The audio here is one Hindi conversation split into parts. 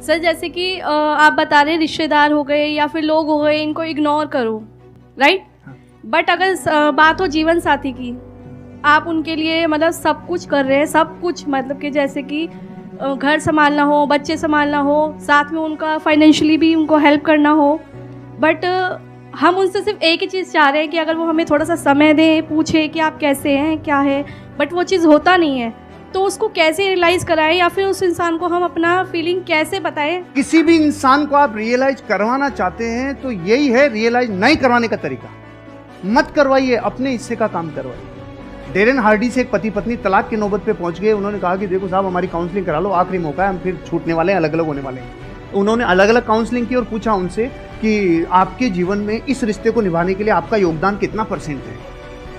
सर जैसे कि आप बता रहे हैं रिश्तेदार हो गए या फिर लोग हो गए, इनको इग्नोर करो, राइट। बट अगर बात हो जीवन साथी की, आप उनके लिए मतलब सब कुछ कर रहे हैं, सब कुछ मतलब कि जैसे कि घर संभालना हो, बच्चे संभालना हो, साथ में उनका फाइनेंशियली भी उनको हेल्प करना हो, बट हम उनसे सिर्फ एक ही चीज़ चाह रहे हैं कि अगर वो हमें थोड़ा सा समय दें, पूछे कि आप कैसे हैं, क्या है, बट वो चीज़ होता नहीं है। तो उसको कैसे रियलाइज़ कराएं या फिर उस इंसान को हम अपना फीलिंग कैसे बताएं? किसी भी इंसान को आप रियलाइज करवाना चाहते हैं तो यही है रियलाइज नहीं करवाने का तरीका। मत करवाइए, अपने हिस्से का काम करवाइए। डेरेन हार्डी से एक पति पत्नी तलाक की नौबत पे पहुंच गए। उन्होंने कहा कि देखो साहब, हमारी काउंसलिंग करा लो, आखिरी मौका है, हम फिर छूटने वाले हैं, अलग अलग होने वाले हैं। उन्होंने अलग अलग काउंसलिंग की और पूछा उनसे कि आपके जीवन में इस रिश्ते को निभाने के लिए आपका योगदान कितना % है।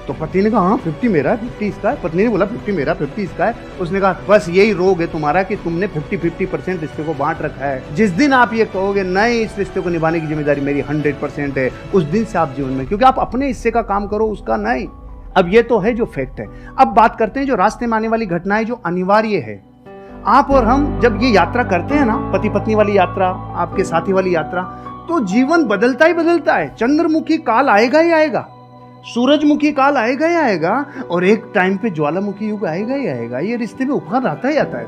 तो पति ने कहा हाँ 50 मेरा है, 50 इसका है। पत्नी ने बोला 50 मेरा, 50 इसका है। उसने कहा बस यही रोग है तुम्हारा कि तुमने 50-50% रिश्ते को बांट रखा है। जिस दिन आप ये कहोगे नहीं, इस रिश्ते को निभाने की जिम्मेदारी मेरी 100% है, उस दिन से आप जीवन में, क्योंकि आप अपने हिस्से का काम करो, उसका नहीं। अब ये तो है जो फैक्ट है। अब बात करते हैं जो रास्ते में आने वाली घटनाएं जो अनिवार्य है। आप और हम जब ये यात्रा करते हैं ना, पति पत्नी वाली यात्रा, आपके साथी वाली यात्रा, तो जीवन बदलता ही बदलता है। चंद्रमुखी काल आएगा ही आएगा, सूरजमुखी काल आएगा ही आएगा, और एक टाइम पे ज्वालामुखी युग आएगा ही आएगा। ये रिश्ते में उभार आता ही आता है।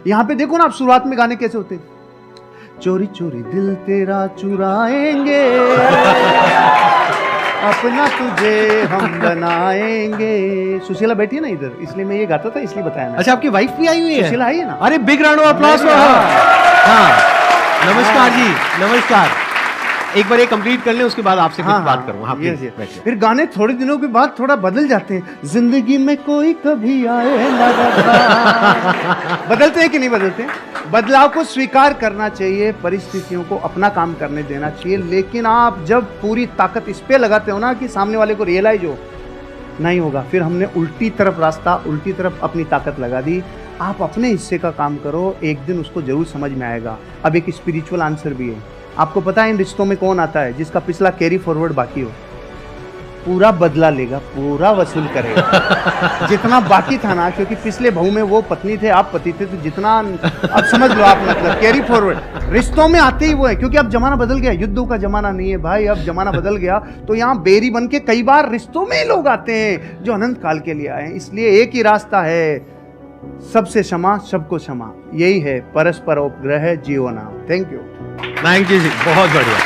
यहाँ पे देखो ना, आप शुरुआत में गाने कैसे होते हैं, चोरी चोरी दिल तेरा चुराएंगे अपना तुझे हम बनाएंगे। सुशीला बैठी है ना इधर, इसलिए मैं ये गाता था, इसलिए बताया। अच्छा, आपकी वाइफ भी आई हुई है? सुशीला आई है ना। अरे big round of applause for her. हाँ, नमस्कार जी, नमस्कार। एक बार ये कंप्लीट कर लें, उसके बाद आपसे कुछ बात करूंगा। हाँ, फिर गाने थोड़े दिनों के बाद थोड़ा बदल जाते हैं। जिंदगी में कोई कभी आए ना बदलते हैं कि नहीं बदलते? बदलाव को स्वीकार करना चाहिए, परिस्थितियों को अपना काम करने देना चाहिए। लेकिन आप जब पूरी ताकत इस पे लगाते हो ना कि सामने वाले को रियलाइज हो, नहीं होगा, फिर हमने उल्टी तरफ रास्ता, उल्टी तरफ अपनी ताकत लगा दी। आप अपने हिस्से का काम करो, एक दिन उसको जरूर समझ में आएगा। अब एक स्पिरिचुअल आंसर भी है। आपको पता है इन रिश्तों में कौन आता है? जिसका पिछला कैरी फॉरवर्ड बाकी हो, पूरा बदला लेगा, पूरा वसूल करेगा जितना बाकी था ना। क्योंकि पिछले बहू में वो पत्नी थे, आप पति थे, तो जितना अब समझ लो आप, मतलब कैरी फॉरवर्ड रिश्तों में आते ही वो है। क्योंकि अब जमाना बदल गया, युद्धों का जमाना नहीं है भाई, अब जमाना बदल गया। तो यहाँ बेरी बन के कई बार रिश्तों में लोग आते हैं जो अनंत काल के लिए आए हैं। इसलिए एक ही रास्ता है, सबसे क्षमा, सबको क्षमा, यही है परस्पर उपग्रह जीवो नाम। थैंक यू जी, बहुत बढ़िया।